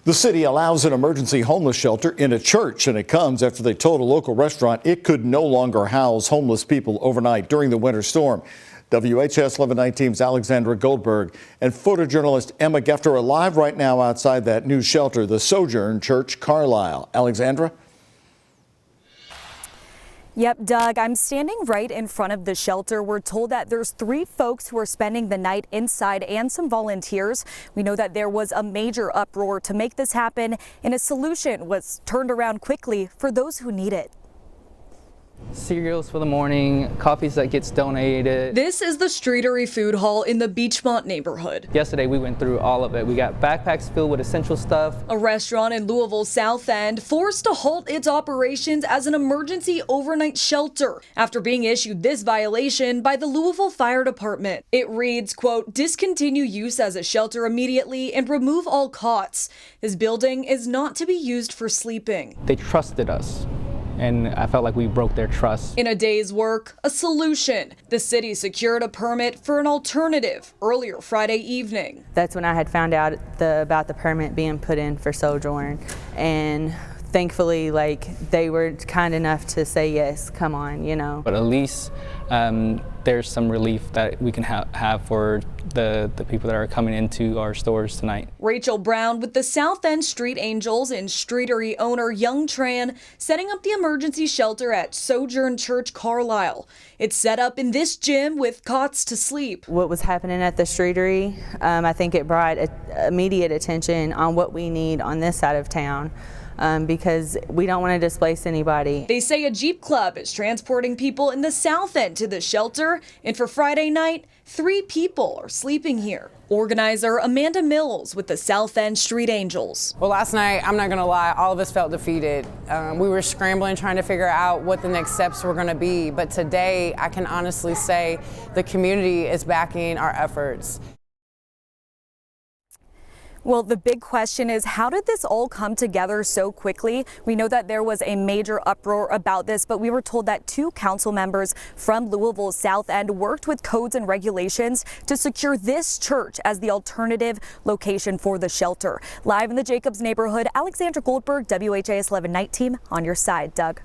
The city allows an emergency homeless shelter in a church, and it comes after they told a local restaurant it could no longer house homeless people overnight during the winter storm. WHS 1119's Alexandra Goldberg and photojournalist Emma Gefter are live right now outside that new shelter, the Sojourn Church Carlisle. Alexandra? Yep, Doug, I'm standing right in front of the shelter. We're told that there's 3 folks who are spending the night inside and some volunteers. We know that there was a major uproar to make this happen, and a solution was turned around quickly for those who need it. Cereals for the morning, coffees that gets donated. This is the StrEatery food hall in the Beachmont neighborhood. Yesterday we went through all of it. We got backpacks filled with essential stuff. A restaurant in Louisville, SouthEnd, forced to halt its operations as an emergency overnight shelter after being issued this violation by the Louisville Fire Department. It reads, quote, discontinue use as a shelter immediately and remove all cots. This building is not to be used for sleeping. They trusted us, and I felt like we broke their trust. In a day's work, a solution. The city secured a permit for an alternative earlier Friday evening. That's when I had found out about the permit being put in for Sojourn, and thankfully, they were kind enough to say yes, come on, you know. But at least there's some relief that we can have for the people that are coming into our stores tonight. Rachel Brown with the SouthEnd Street Angels and StrEatery owner Young Tran setting up the emergency shelter at Sojourn Church Carlisle. It's set up in this gym with cots to sleep. What was happening at the StrEatery, I think it brought immediate attention on what we need on this side of town. Because we don't want to displace anybody. They say a Jeep club is transporting people in the SouthEnd to the shelter, and for Friday night, 3 people are sleeping here. Organizer Amanda Mills with the SouthEnd Street Angels. Well, last night, I'm not going to lie, all of us felt defeated. We were scrambling, trying to figure out what the next steps were going to be. But today, I can honestly say the community is backing our efforts. Well, the big question is, how did this all come together so quickly? We know that there was a major uproar about this, but we were told that 2 council members from Louisville's SouthEnd worked with codes and regulations to secure this church as the alternative location for the shelter. Live in the Jacobs neighborhood, Alexandra Goldberg, WHAS 1119 on your side. Doug.